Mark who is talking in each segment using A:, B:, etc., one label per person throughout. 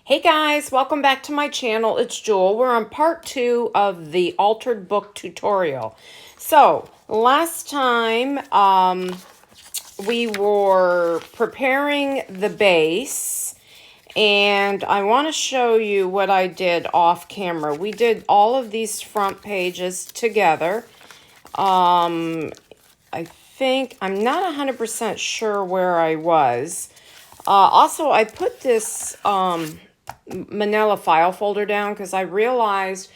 A: Hey guys, welcome back to my channel. It's Jewel. We're on part 2 of the altered book tutorial. So, last time we were preparing the base, and I want to show you what I did off camera. We did all of these front pages together. I think, I'm not 100% sure where I was. Also, I put this manila file folder down because I realized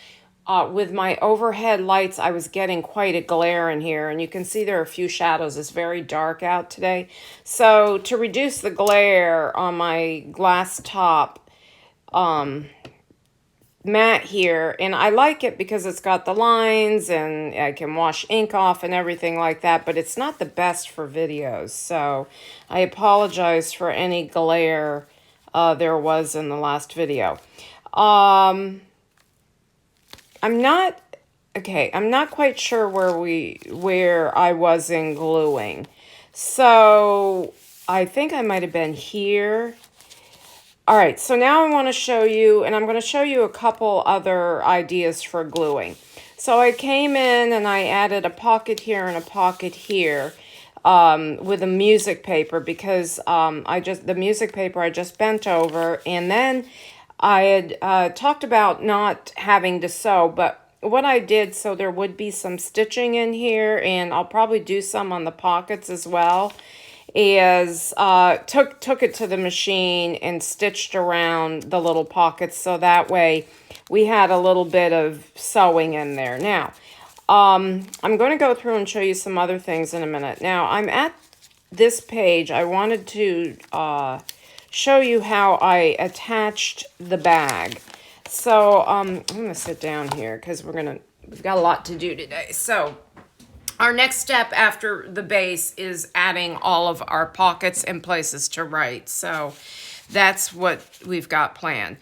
A: with my overhead lights I was getting quite a glare in here, and you can see there are a few shadows. It's very dark out today, so to reduce the glare on my glass top mat here, and I like it because it's got the lines and I can wash ink off and everything like that, but it's not the best for videos, so I apologize for any glare there was in the last video. I'm not quite sure where I was in gluing. So I think I might have been here. All right, so now I want to show you, and I'm going to show you a couple other ideas for gluing. So I came in and I added a pocket here and a pocket here. With a music paper because the music paper I just bent over, and then I had talked about not having to sew, but what I did, so there would be some stitching in here, and I'll probably do some on the pockets as well, is took it to the machine and stitched around the little pockets so that way we had a little bit of sewing in there. Now, I'm going to go through and show you some other things in a minute. Now, I'm at this page. I wanted to show you how I attached the bag. So, I'm going to sit down here because we've got a lot to do today. So, our next step after the base is adding all of our pockets and places to write. So, that's what we've got planned.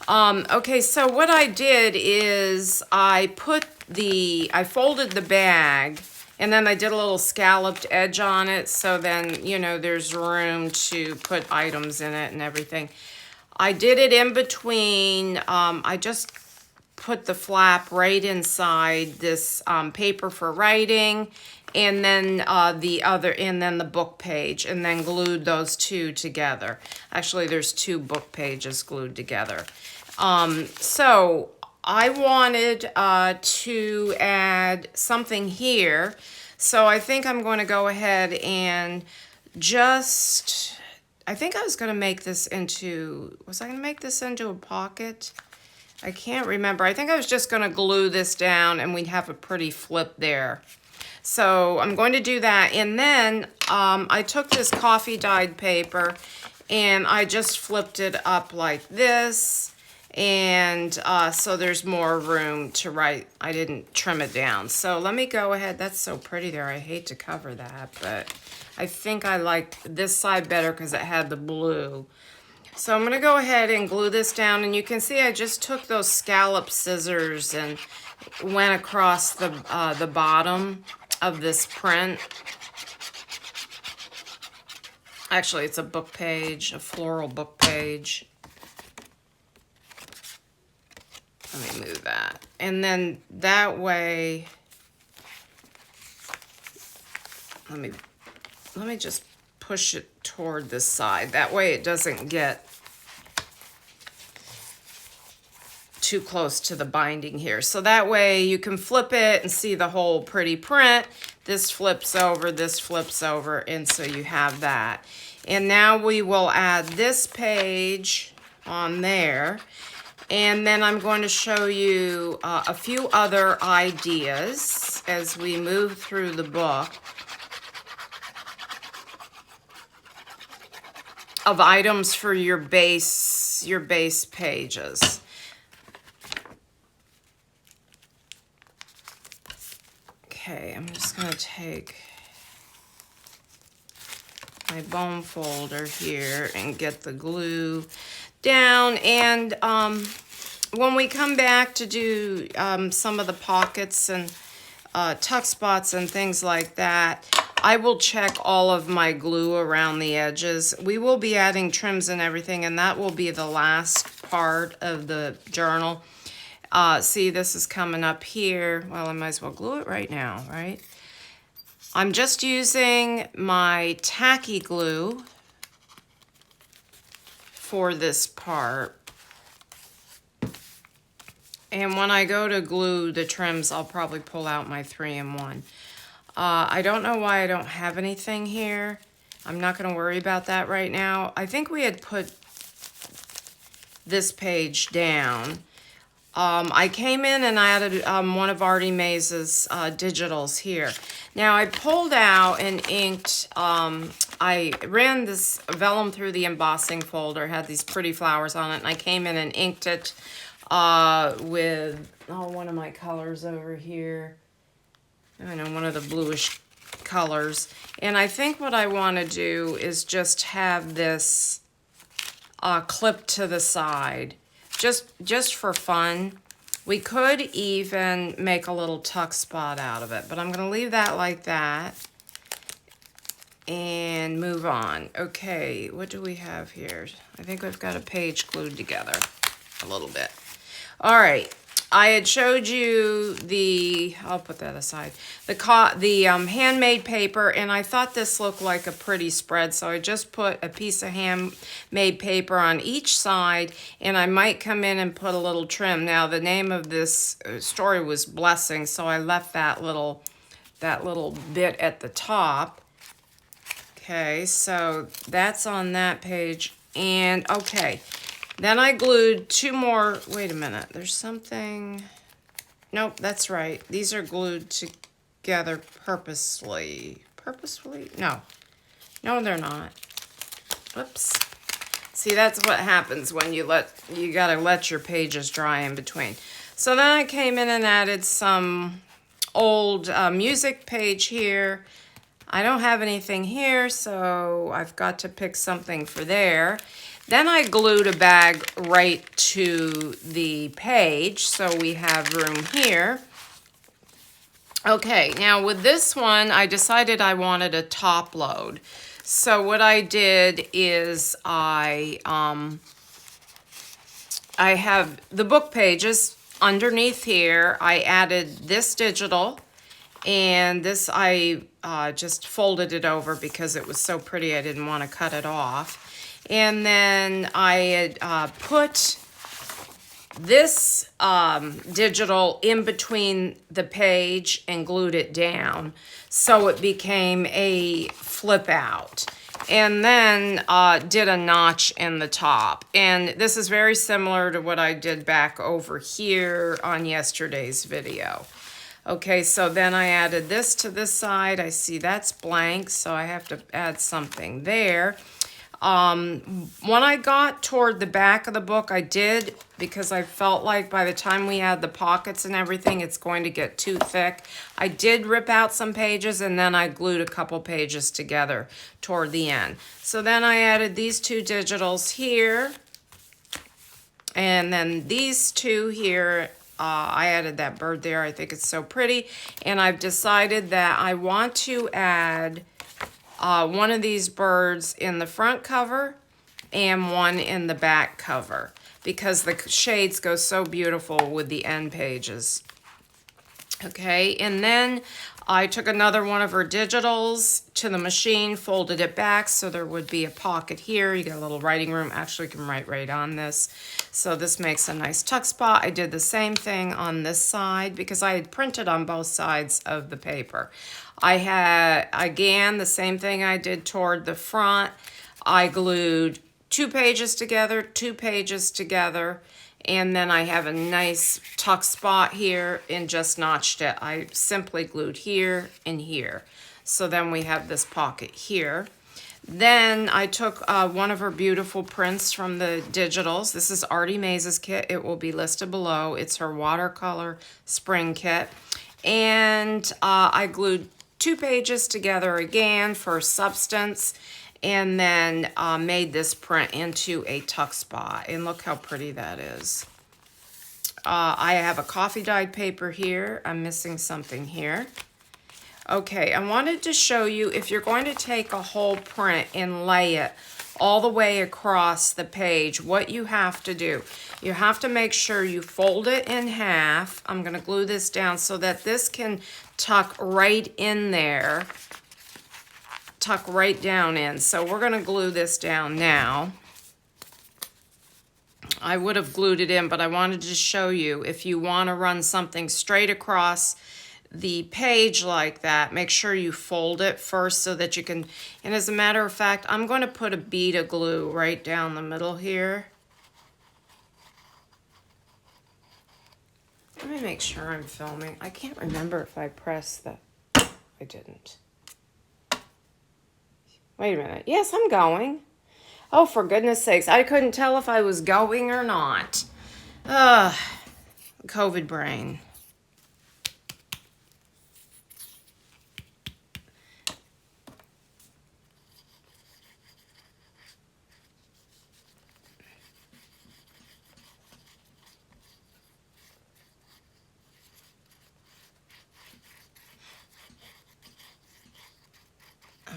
A: Okay, so what I did is I folded the bag, and then I did a little scalloped edge on it, so then, you know, there's room to put items in it and everything. I did it in between, I just put the flap right inside this paper for writing, and then the book page, and then glued those two together. Actually, there's two book pages glued together. So I wanted to add something here, so I think I'm going to go ahead and I think I was going to make this into, was I going to make this into a pocket? I can't remember. I think I was just going to glue this down and we'd have a pretty flip there. So I'm going to do that, and then I took this coffee dyed paper and I just flipped it up like this. And so there's more room to write. I didn't trim it down. So let me go ahead. That's so pretty there. I hate to cover that, but I think I like this side better because it had the blue. So I'm going to go ahead and glue this down. And you can see I just took those scallop scissors and went across the bottom of this print. Actually, it's a book page, a floral book page. Let me move that. And then that way, let me just push it toward this side. That way it doesn't get too close to the binding here. So that way you can flip it and see the whole pretty print. This flips over, and so you have that. And now we will add this page on there. And then I'm going to show you a few other ideas as we move through the book of items for your base pages. Okay, I'm just going to take my bone folder here and get the glue down, and when we come back to do some of the pockets and tuck spots and things like that, I will check all of my glue around the edges. We will be adding trims and everything, and that will be the last part of the journal. See, this is coming up here. Well, I might as well glue it right now, right? I'm just using my tacky glue for this part. And when I go to glue the trims, I'll probably pull out my 3-in-1. I don't know why I don't have anything here. I'm not going to worry about that right now. I think we had put this page down. I came in and I added one of Artie Maze's digitals here. Now I pulled out and inked, I ran this vellum through the embossing folder, had these pretty flowers on it, and I came in and inked it with one of my colors over here. I know, one of the bluish colors. And I think what I want to do is just have this clip to the side, just for fun. We could even make a little tuck spot out of it, but I'm going to leave that like that and move on. Okay, what do we have here? I think we've got a page glued together a little bit. All right, I had showed you the, I'll put that aside, the handmade paper, and I thought this looked like a pretty spread, so I just put a piece of handmade paper on each side, and I might come in and put a little trim. Now, the name of this story was Blessing, so I left that little bit at the top. Okay, so that's on that page, and okay. Then I glued two more, wait a minute, there's something, nope, that's right. These are glued together purposely. Purposefully? No, they're not. Whoops. See, that's what happens when you gotta let your pages dry in between. So then I came in and added some old music page here. I don't have anything here, so I've got to pick something for there. Then I glued a bag right to the page, so we have room here. Okay, now with this one, I decided I wanted a top load. So what I did is I have the book pages underneath here. I added this digital, and this I just folded it over because it was so pretty I didn't want to cut it off. And then I had put this digital in between the page and glued it down so it became a flip out. And then did a notch in the top. And this is very similar to what I did back over here on yesterday's video. Okay, so then I added this to this side. I see that's blank, so I have to add something there. When I got toward the back of the book, I did, because I felt like by the time we add the pockets and everything, it's going to get too thick. I did rip out some pages, and then I glued a couple pages together toward the end. So then I added these two digitals here, and then these two here. I added that bird there. I think it's so pretty. And I've decided that I want to add one of these birds in the front cover and one in the back cover, because the shades go so beautiful with the end pages. Okay, and then I took another one of her digitals to the machine, folded it back so there would be a pocket here. You get a little writing room. Actually, you can write right on this. So this makes a nice tuck spot. I did the same thing on this side because I had printed on both sides of the paper. I had, again, the same thing I did toward the front. I glued two pages together, and then I have a nice tuck spot here and just notched it. I simply glued here and here. So then we have this pocket here. Then I took one of her beautiful prints from the digitals. This is Artie Maze's kit. It will be listed below. It's her watercolor spring kit. And I glued two pages together again for substance, and then made this print into a tuck spot. And look how pretty that is. I have a coffee dyed paper here. I'm missing something here. Okay, I wanted to show you, if you're going to take a whole print and lay it all the way across the page, what you have to do, you have to make sure you fold it in half. I'm going to glue this down so that this can tuck right in there, tuck right down in. So we're going to glue this down now. I would have glued it in, but I wanted to show you if you want to run something straight across the page like that, make sure you fold it first so that you can, and as a matter of fact, I'm going to put a bead of glue right down the middle here. Let me make sure I'm filming. I can't remember if I pressed the, I didn't. Wait a minute. Yes, I'm going. Oh, for goodness sakes. I couldn't tell if I was going or not. COVID brain.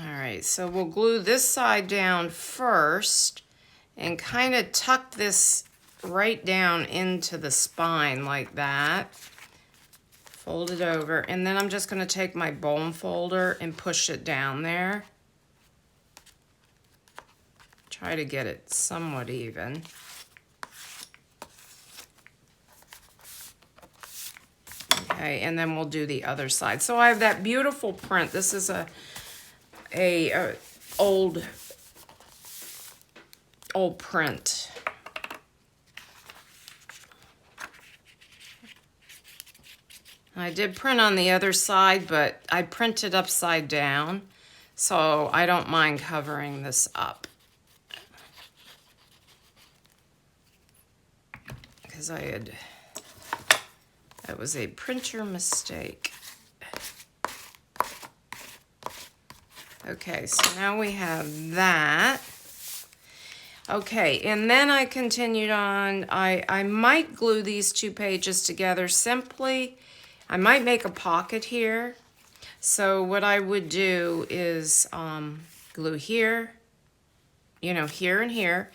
A: Alright, so we'll glue this side down first and kind of tuck this right down into the spine like that. Fold it over, and then I'm just going to take my bone folder and push it down there. Try to get it somewhat even. Okay, and then we'll do the other side. So I have that beautiful print. This is a old print. I did print on the other side, but I printed upside down, so I don't mind covering this up. Because that was a printer mistake. Okay, so now we have that. Okay, and then I continued on. I might glue these two pages together simply. I might make a pocket here. So what I would do is glue here, here and here,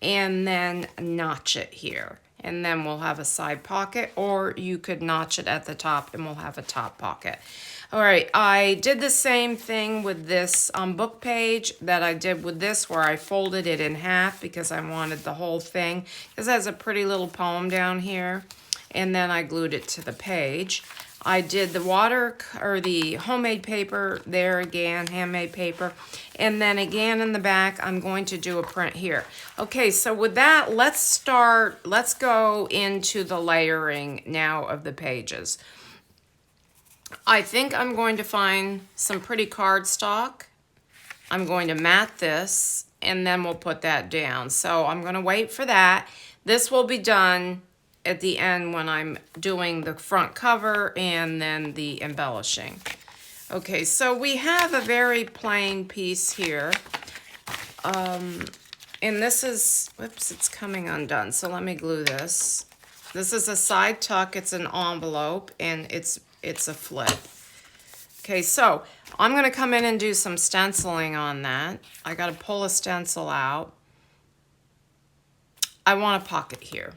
A: and then notch it here. And then we'll have a side pocket, or you could notch it at the top and we'll have a top pocket. All right, I did the same thing with this book page that I did with this, where I folded it in half because I wanted the whole thing, because it has a pretty little poem down here, and then I glued it to the page. I did the the homemade paper there again, handmade paper, and then again in the back I'm going to do a print here. Okay, so with that, let's go into the layering now of the pages. I think I'm going to find some pretty cardstock. I'm going to mat this, and then we'll put that down. So I'm going to wait for that. This will be done at the end when I'm doing the front cover and then the embellishing. Okay, so we have a very plain piece here. And this is, whoops, it's coming undone. So let me glue this. This is a side tuck, it's an envelope, and it's a flip. Okay, so I'm gonna come in and do some stenciling on that. I gotta pull a stencil out. I want a pocket here.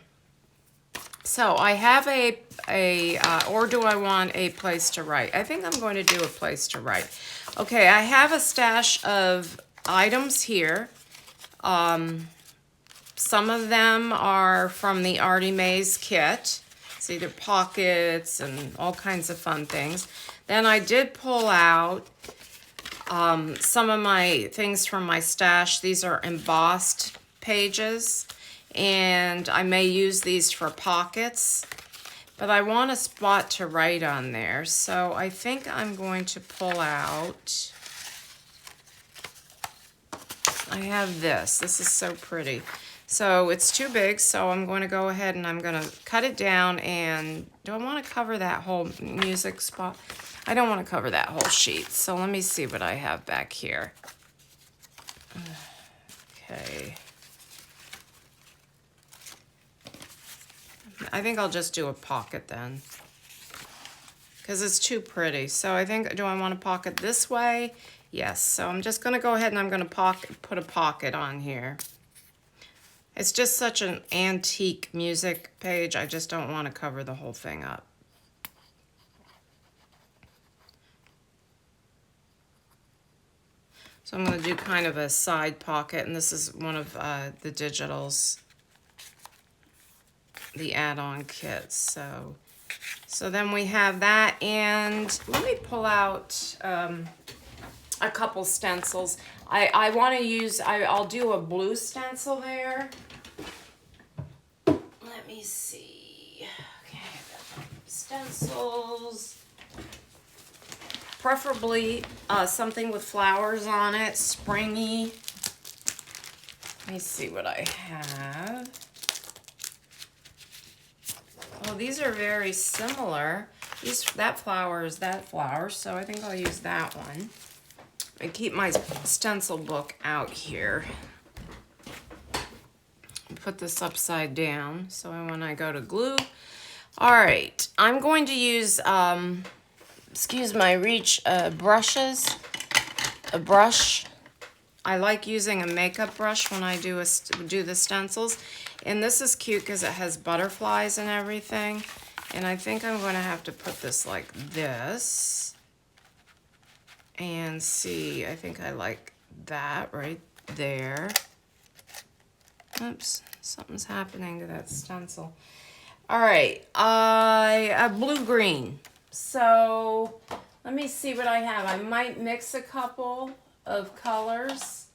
A: So I have or do I want a place to write? I think I'm going to do a place to write. Okay, I have a stash of items here. Some of them are from the Artie Mays kit. It's either pockets and all kinds of fun things. Then I did pull out some of my things from my stash. These are embossed pages, and I may use these for pockets, but I want a spot to write on there. So I think I'm going to pull out, I have this. This is so pretty. So it's too big, so I'm going to go ahead and I'm going to cut it down. And do I want to cover that whole music spot? I don't want to cover that whole sheet. So let me see what I have back here. Okay. I think I'll just do a pocket then, because it's too pretty. So I think, do I want to pocket this way Yes, so I'm just going to go ahead and I'm going to put a pocket on here. It's just such an antique music page. I just don't want to cover the whole thing up. So I'm going to do kind of a side pocket, and this is one of the digitals, the add-on kits. So then we have that, and let me pull out a couple stencils. I want to use, I'll do a blue stencil there. Let me see. Okay, I've got stencils. Preferably something with flowers on it, springy. Let me see what I have. Oh, these are very similar. That flower is that flower, so I think I'll use that one. I keep my stencil book out here. Put this upside down so when I go to glue. All right, I'm going to use, excuse my reach, brushes. A brush. I like using a makeup brush when I do the stencils. And this is cute because it has butterflies and everything. And I think I'm going to have to put this like this. And see, I think I like that right there. Oops, something's happening to that stencil. All right, I have blue-green. So let me see what I have. I might mix a couple of colors.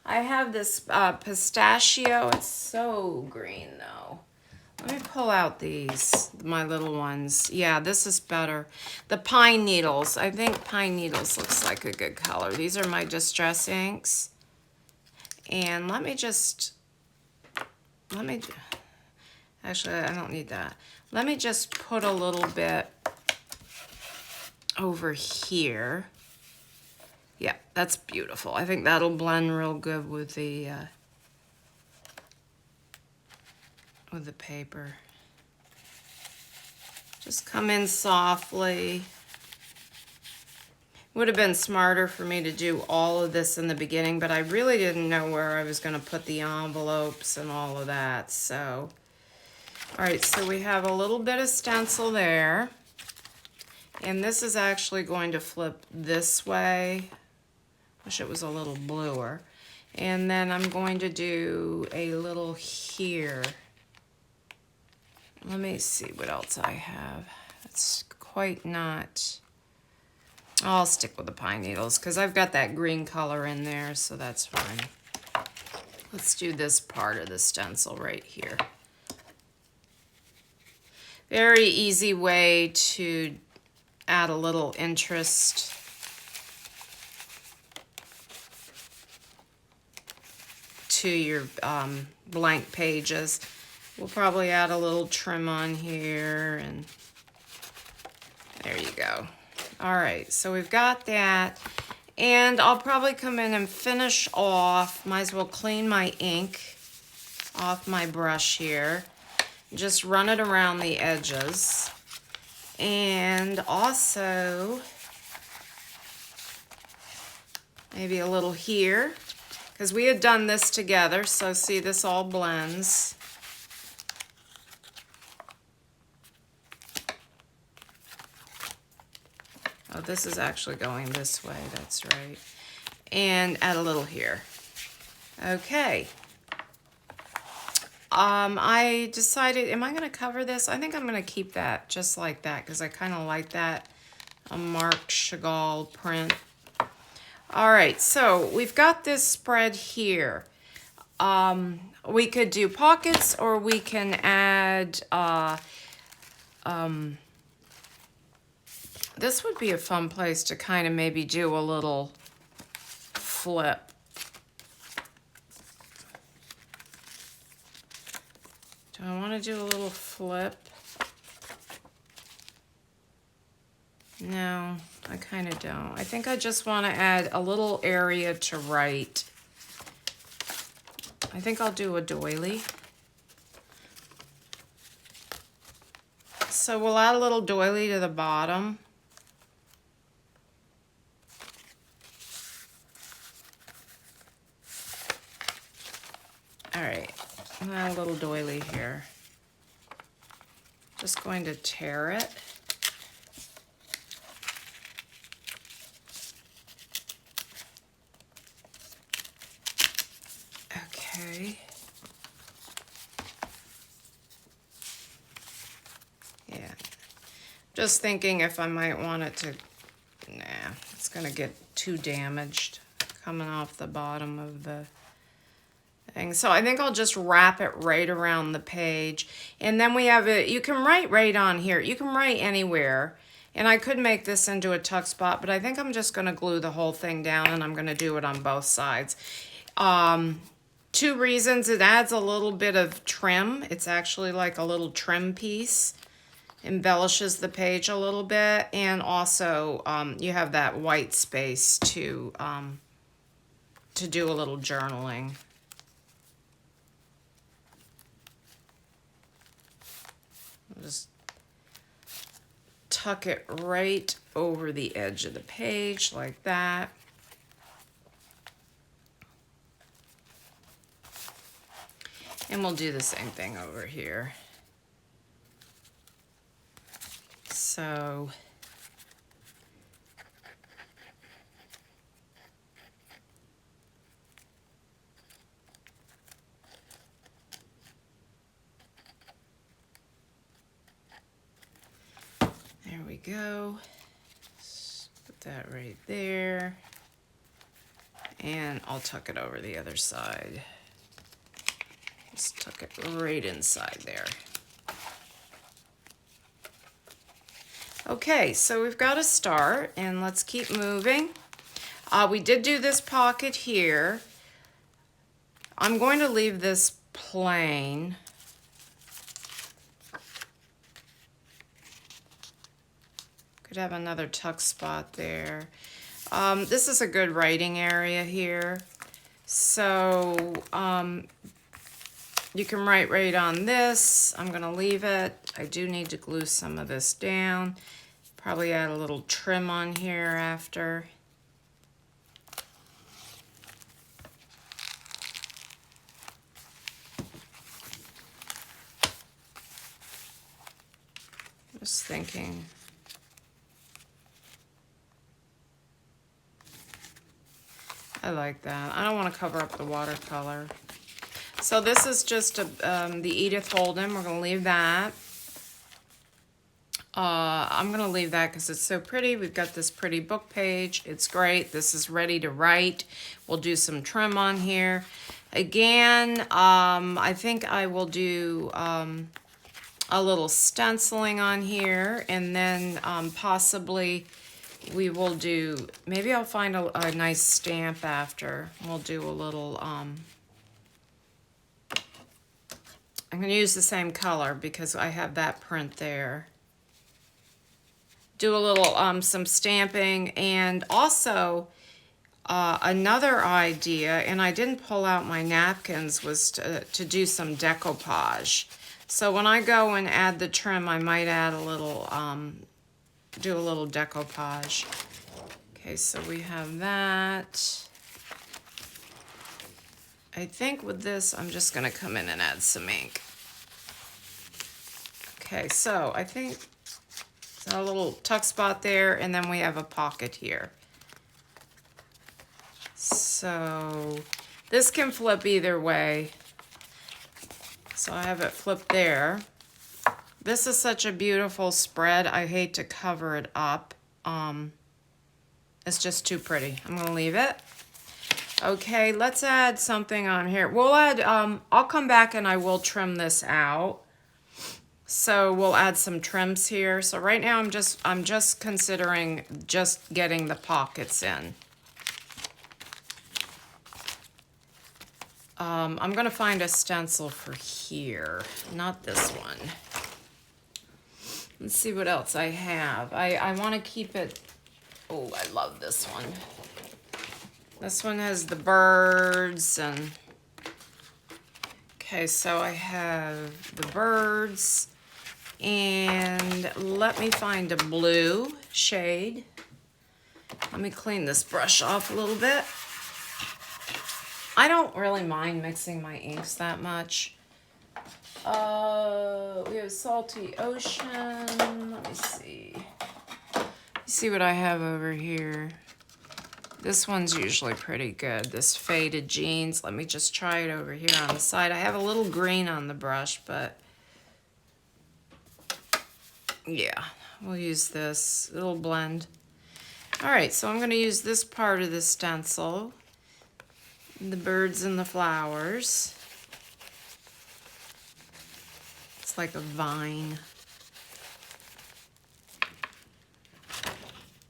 A: I have this pistachio. It's so green though. Let me pull out these, my little ones. Yeah, this is better. The pine needles. I think pine needles looks like a good color. These are my distress inks. And actually, I don't need that. Let me just put a little bit over here. Yeah, that's beautiful. I think that'll blend real good with the paper. Just come in softly. Would have been smarter for me to do all of this in the beginning, but I really didn't know where I was going to put the envelopes and all of that. So, all right, so we have a little bit of stencil there. And this is actually going to flip this way. Wish it was a little bluer. And then I'm going to do a little here. Let me see what else I have. It's quite not... I'll stick with the pine needles because I've got that green color in there, so that's fine. Let's do this part of the stencil right here. Very easy way to add a little interest. To your blank pages. We'll probably add a little trim on here, and there you go. All right, so we've got that, and I'll probably come in and finish off. Might as well clean my ink off my brush here. Just run it around the edges, and also maybe a little here. Because we had done this together, so see, this all blends. Oh, this is actually going this way, that's right. And add a little here. Okay. I decided, am I going to cover this? I think I'm going to keep that just like that, because I kind of like that Marc Chagall print. All right, so we've got this spread here. We could do pockets, or we can add, this would be a fun place to kind of maybe do a little flip. Do I want to do a little flip? No, I kind of don't. I think I just want to add a little area to write. I think I'll do a doily. So we'll add a little doily to the bottom. a little doily here. Just going to tear it. Okay. Yeah. Just thinking if I might want it to, nah, it's gonna get too damaged coming off the bottom of the thing. So I think I'll just wrap it right around the page. And then we have it, you can write right on here. You can write anywhere. And I could make this into a tuck spot, but I think I'm just gonna glue the whole thing down and I'm gonna do it on both sides. 2 reasons: it adds a little bit of trim. It's actually like a little trim piece. Embellishes the page a little bit, and also you have that white space to do a little journaling. Just tuck it right over the edge of the page like that. And we'll do the same thing over here. So there we go. Just put that right there. And I'll tuck it over the other side. Just tuck it right inside there. Okay, so we've got to start, and let's keep moving. We did do this pocket here. I'm going to leave this plain. Could have another tuck spot there. This is a good writing area here. So you can write right on this. I'm gonna leave it. I do need to glue some of this down. Probably add a little trim on here after. Just thinking. I like that. I don't want to cover up the watercolor. So this is just the Edith Holden. We're going to leave that. I'm going to leave that because it's so pretty. We've got this pretty book page. It's great. This is ready to write. We'll do some trim on here. Again, I think I will do a little stenciling on here, and then possibly we will do, maybe I'll find a nice stamp after. We'll do a little, I'm going to use the same color because I have that print there. Do a little, some stamping, and also another idea, and I didn't pull out my napkins, was to do some decoupage. So when I go and add the trim, I might add a little, do a little decoupage. Okay, so we have that. I think with this, I'm just gonna come in and add some ink. Okay, so I think a little tuck spot there, and then we have a pocket here. So this can flip either way. So I have it flipped there. This is such a beautiful spread. I hate to cover it up. It's just too pretty. I'm gonna leave it. Okay, let's add something on here. We'll add, I'll come back and I will trim this out. So we'll add some trims here. So right now I'm just considering just getting the pockets in. I'm gonna find a stencil for here, not this one. Let's see what else I have. I want to keep it, oh, I love this one. This one has the birds, and okay, so I have the birds, and let me find a blue shade. Let me clean this brush off a little bit. I don't really mind mixing my inks that much. We have Salty Ocean. Let me see. See what I have over here. This one's usually pretty good. This Faded Jeans. Let me just try it over here on the side. I have a little green on the brush, but yeah, we'll use this. It'll blend. All right, so I'm going to use this part of the stencil. The birds and the flowers. It's like a vine.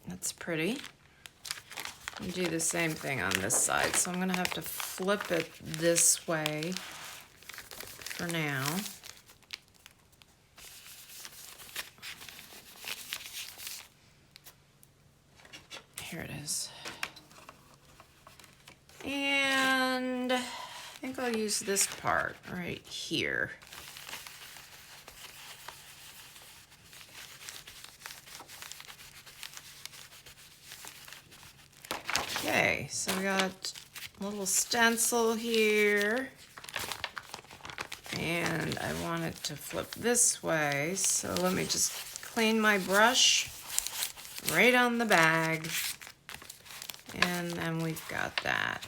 A: That's pretty. I'll do the same thing on this side. So I'm going to have to flip it this way for now. Here it is. And I think I'll use this part right here. Okay, so we got a little stencil here. And I want it to flip this way, so let me just clean my brush right on the bag. And then we've got that.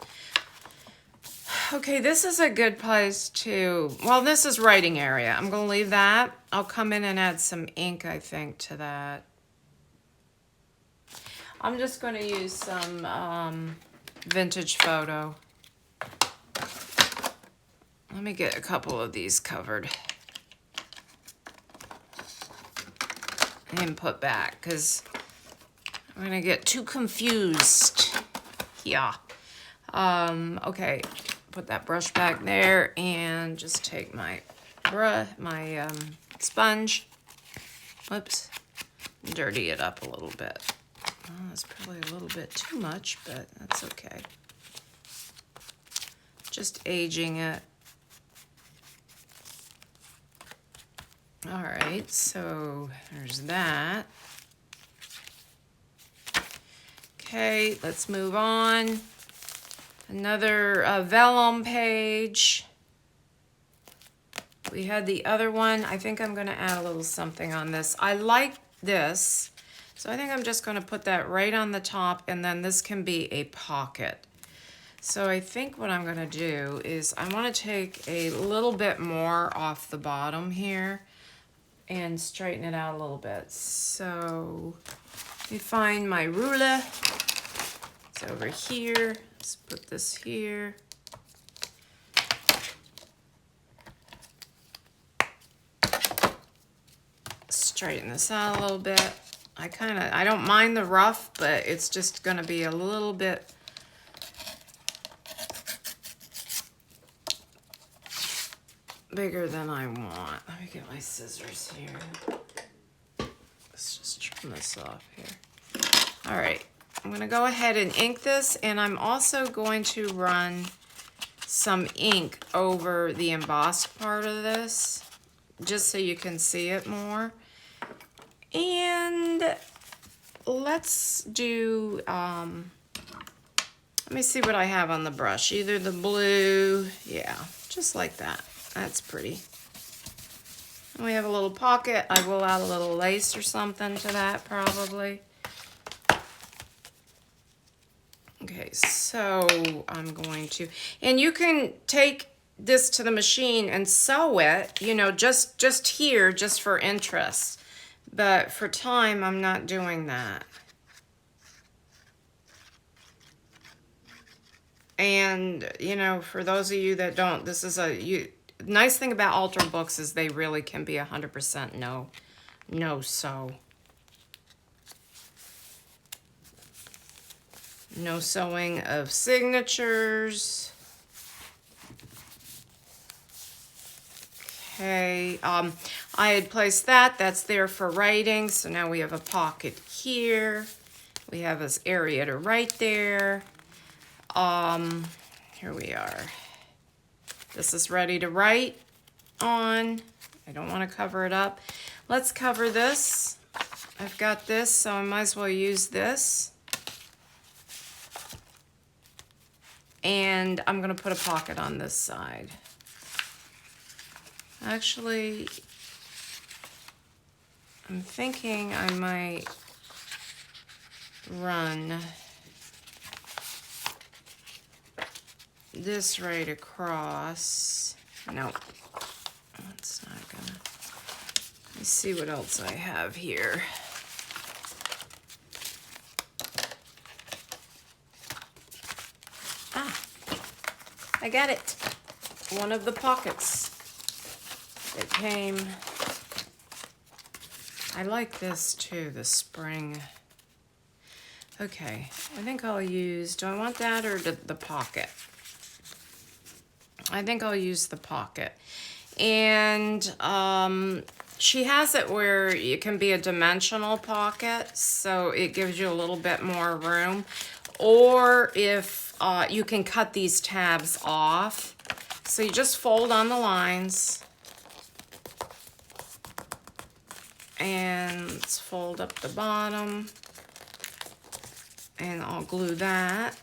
A: Okay, this is a good place to, well, this is writing area. I'm going to leave that. I'll come in and add some ink, I think, to that. I'm just going to use some vintage photo. Let me get a couple of these covered and put back, because I'm going to get too confused. Yeah. Okay, put that brush back there and just take my sponge. Whoops. Dirty it up a little bit. Oh, that's probably a little bit too much, but that's okay. Just aging it. All right, so there's that. Okay, let's move on. Another vellum page. We had the other one. I think I'm going to add a little something on this. I like this, so I think I'm just going to put that right on the top, and then this can be a pocket. So I think what I'm going to do is I want to take a little bit more off the bottom here and straighten it out a little bit. So let me find my ruler. It's over here. Let's put this here. Straighten this out a little bit. I don't mind the rough, but it's just gonna be a little bit bigger than I want. Let me get my scissors here. Let's just trim this off here. All right, I'm gonna go ahead and ink this, and I'm also going to run some ink over the embossed part of this, just so you can see it more. And let's do, let me see what I have on the brush. Either the blue, yeah, just like that. That's pretty. And we have a little pocket. I will add a little lace or something to that probably. Okay, so I'm going to, and you can take this to the machine and sew it, you know, just here, just for interest. But for time, I'm not doing that. And, you know, for those of you that don't, this is nice thing about Alter books is they really can be 100% no sew. No sewing of signatures. Okay, I had placed that. That's there for writing. So now we have a pocket here. We have this area to write there. Here we are. This is ready to write on. I don't want to cover it up. Let's cover this. I've got this, so I might as well use this. And I'm going to put a pocket on this side. Actually, I'm thinking I might run this right across. No, that's not gonna. Let's see what else I have here. Ah, I got it. One of the pockets that came. I like this too, the spring. Okay, I think I'll use, do I want that or the pocket? I think I'll use the pocket. And she has it where it can be a dimensional pocket, so it gives you a little bit more room. Or if you can cut these tabs off. So you just fold on the lines. And let's fold up the bottom. And I'll glue that.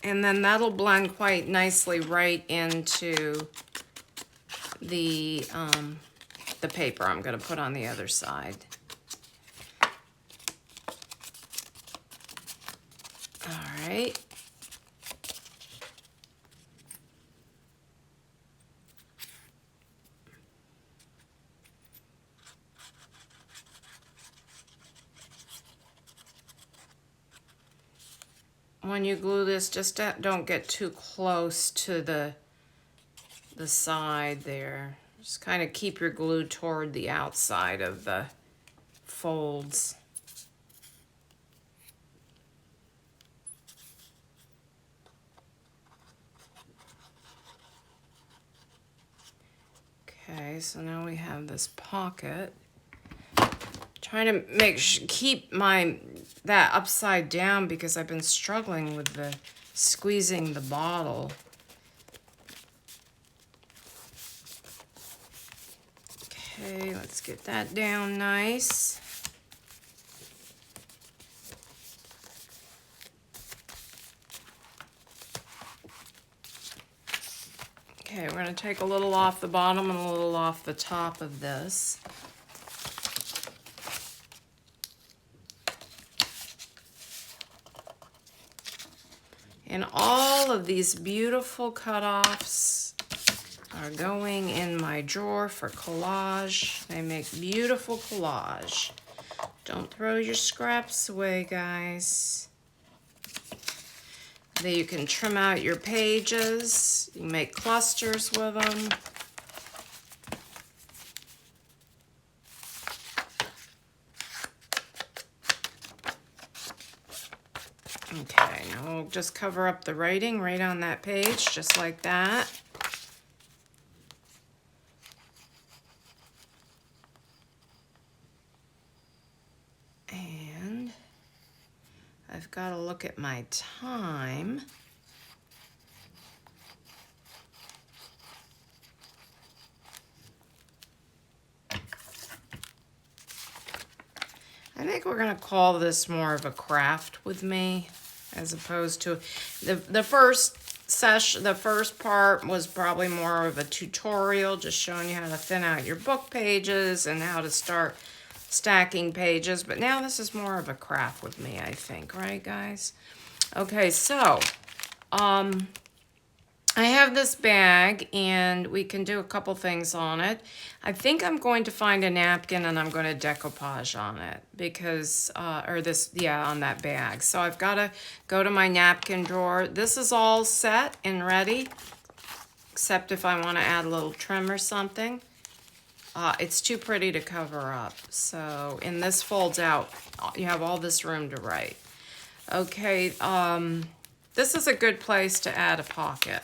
A: And then that'll blend quite nicely right into the paper I'm going to put on the other side. All right. When you glue this, just don't get too close to the side there. Just kind of keep your glue toward the outside of the folds. Okay, so now we have this pocket. Trying to keep that upside down because I've been struggling with squeezing the bottle. Okay, let's get that down nice. Okay, we're going to take a little off the bottom and a little off the top of this. And all of these beautiful cutoffs are going in my drawer for collage. They make beautiful collage. Don't throw your scraps away, guys. Then you can trim out your pages. You can make clusters with them. Okay, now we'll just cover up the writing right on that page, just like that. And I've got to look at my time. I think we're going to call this more of a craft with me, as opposed to the first session. The first part was probably more of a tutorial, just showing you how to thin out your book pages and how to start stacking pages. But now this is more of a craft with me, I think, right, guys? Okay, so I have this bag, and we can do a couple things on it. I think I'm going to find a napkin, and I'm going to decoupage on it because, on that bag. So I've got to go to my napkin drawer. This is all set and ready, except if I want to add a little trim or something. It's too pretty to cover up. So, and this folds out. You have all this room to write. Okay, this is a good place to add a pocket.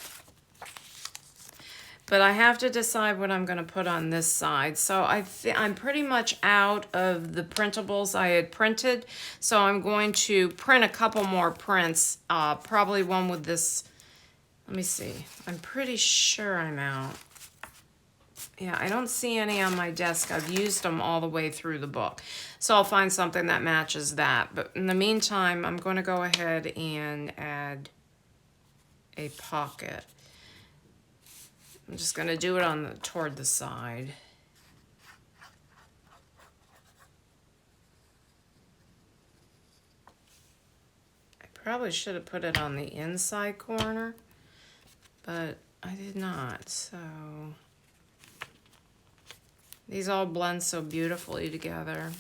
A: But I have to decide what I'm going to put on this side. So I'm pretty much out of the printables I had printed. So I'm going to print a couple more prints. Probably one with this. Let me see. I'm pretty sure I'm out. Yeah, I don't see any on my desk. I've used them all the way through the book. So I'll find something that matches that. But in the meantime, I'm going to go ahead and add a pocket. I'm just going to do it toward the side. I probably should have put it on the inside corner, but I did not. So these all blend so beautifully together.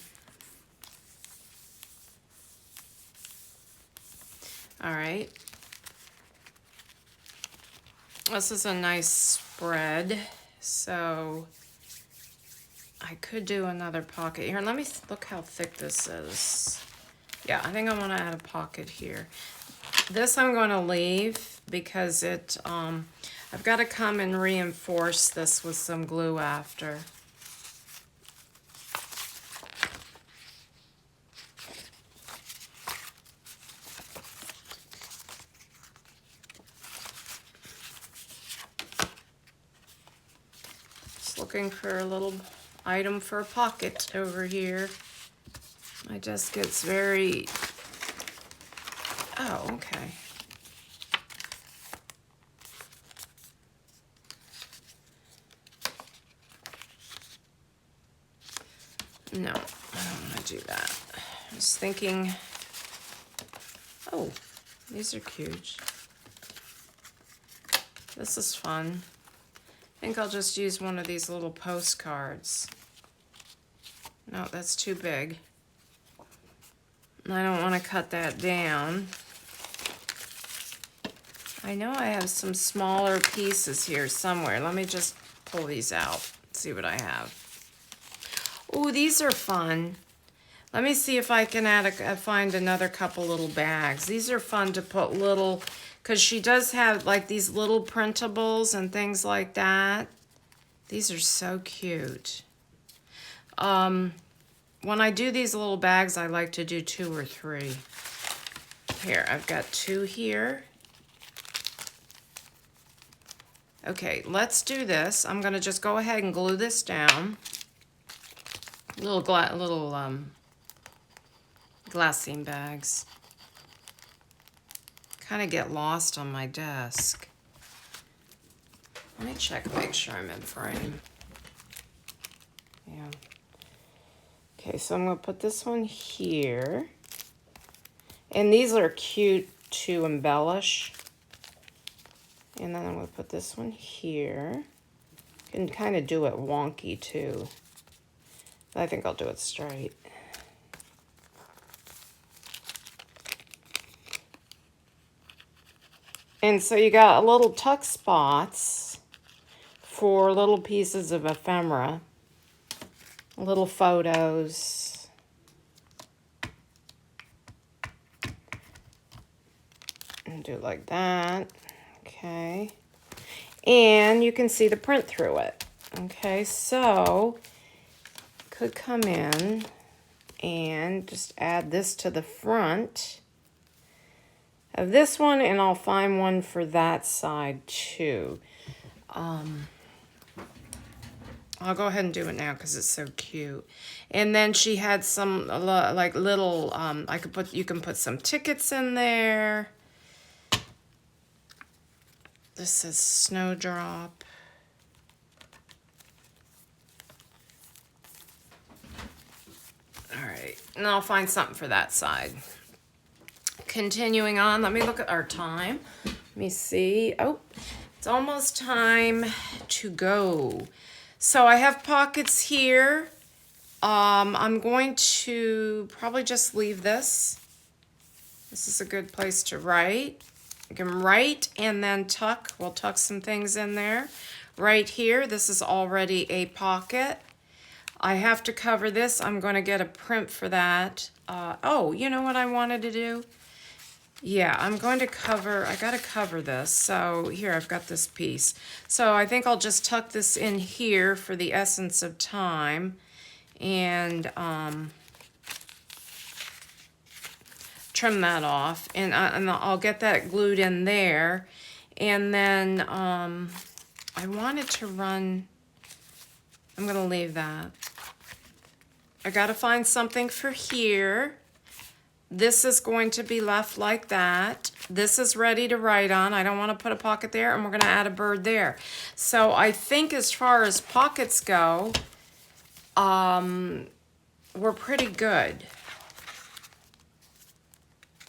A: All right. This is a nice spread, so I could do another pocket here. Let me look how thick this is. Yeah, I think I want to add a pocket here. This I'm going to leave because I've got to come and reinforce this with some glue after. Looking for a little item for a pocket over here. My desk gets very... Oh, okay. No, I don't want to do that. I was thinking... Oh, these are cute. This is fun. I think I'll just use one of these little postcards. No, that's too big. I don't want to cut that down. I know I have some smaller pieces here somewhere. Let me just pull these out, see what I have. Oh, these are fun. Let me see if I can find another couple little bags. These are fun to put little, because she does have like these little printables and things like that. These are so cute. When I do these little bags, I like to do 2 or 3. Here, I've got 2 here. Okay, let's do this. I'm gonna just go ahead and glue this down. Little glassine bags. Kind of get lost on my desk. Let me check, make sure I'm in frame. Yeah. Okay, so I'm going to put this one here. And these are cute to embellish. And then I'm going to put this one here. You can kind of do it wonky too. But I think I'll do it straight. And so you got a little tuck spots for little pieces of ephemera, little photos. And do it like that. Okay. And you can see the print through it. Okay, so could come in and just add this to the front of this one, and I'll find one for that side too. I'll go ahead and do it now because it's so cute. And then she had some like little you can put some tickets in there. This is Snowdrop. All right, and I'll find something for that side. Continuing on, let me look at our time. Let me see. Oh, it's almost time to go. So I have pockets here. I'm going to probably just leave this. This is a good place to write. You can write and then tuck. We'll tuck some things in there. Right here, this is already a pocket. I have to cover this. I'm going to get a print for that. Oh, you know what I wanted to do? Yeah, I'm going to cover, I gotta cover this. So here, I've got this piece. So I think I'll just tuck this in here for the essence of time. And trim that off. And I'll get that glued in there. And then I wanted to run, I'm gonna leave that. I gotta find something for here. This is going to be left like that. This is ready to write on. I don't want to put a pocket there, and we're going to add a bird there. So I think as far as pockets go, we're pretty good.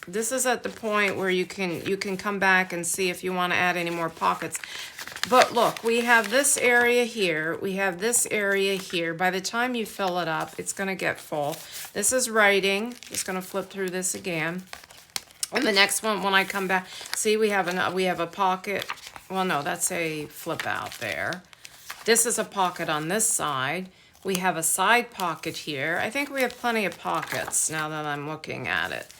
A: This is at the point where you can come back and see if you want to add any more pockets. But look, we have this area here. We have this area here. By the time you fill it up, it's going to get full. This is writing. Just going to flip through this again. And the next one, when I come back, see, we have a pocket. Well, no, that's a flip out there. This is a pocket on this side. We have a side pocket here. I think we have plenty of pockets now that I'm looking at it.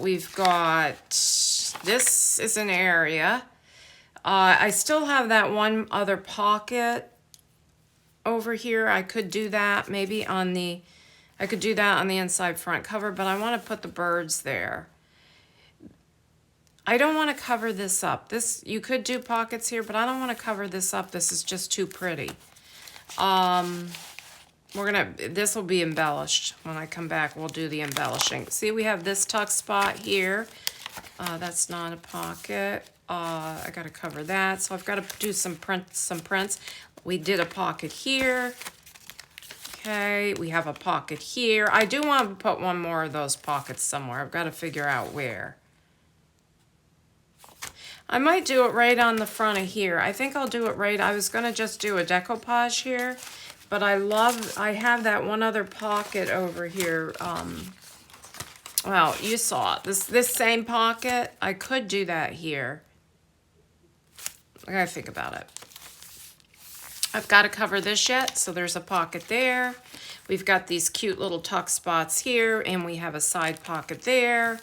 A: We've got, this is an area. I still have that one other pocket over here. I could do that maybe on the, I could do that on the inside front cover, but I want to put the birds there. I don't want to cover this up. This, you could do pockets here, but I don't want to cover this up. This is just too pretty. This will be embellished. When I come back, we'll do the embellishing. See, we have this tuck spot here. That's not a pocket. I got to cover that. So I've got to do some prints. We did a pocket here. Okay, we have a pocket here. I do want to put one more of those pockets somewhere. I've got to figure out where. I might do it right on the front of here. I think I'll do it right. I was going to just do a decoupage here, but I have that one other pocket over here. Well, you saw it. This same pocket, I could do that here. I gotta think about it. I've got to cover this yet, so there's a pocket there. We've got these cute little tuck spots here, and we have a side pocket there.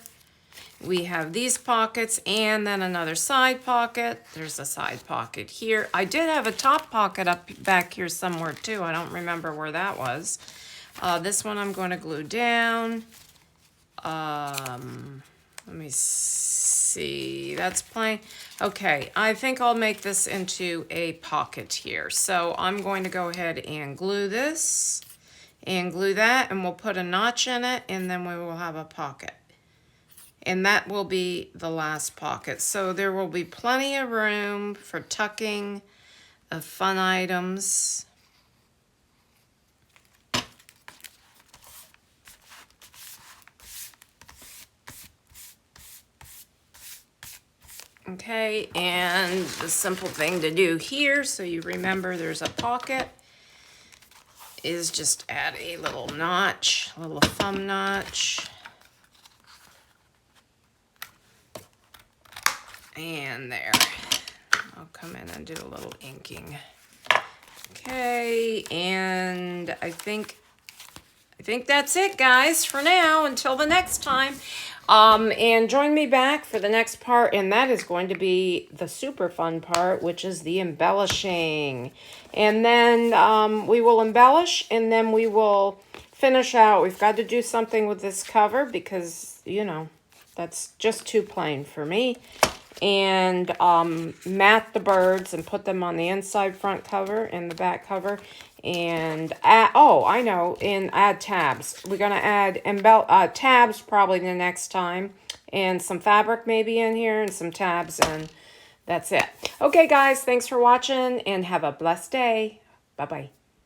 A: We have these pockets, and then another side pocket. There's a side pocket here. I did have a top pocket up back here somewhere too. I don't remember where that was. This one I'm going to glue down. Let me see. That's plain. Okay, I think I'll make this into a pocket here. So I'm going to go ahead and glue this and glue that, and we'll put a notch in it, and then we will have a pocket. And that will be the last pocket. So there will be plenty of room for tucking of fun items. Okay, and the simple thing to do here, so you remember there's a pocket, is just add a little notch, a little thumb notch. And there. I'll come in and do a little inking. Okay, and I think that's it, guys, for now, until the next time. And join me back for the next part, and that is going to be the super fun part, which is the embellishing. And then we will embellish, and then we will finish out. We've got to do something with this cover because, you know, that's just too plain for me. And mat the birds and put them on the inside front cover and the back cover. And add, oh, I know, and add tabs. We're going to add tabs probably the next time. And some fabric maybe in here and some tabs, and that's it. Okay, guys, thanks for watching and have a blessed day. Bye-bye.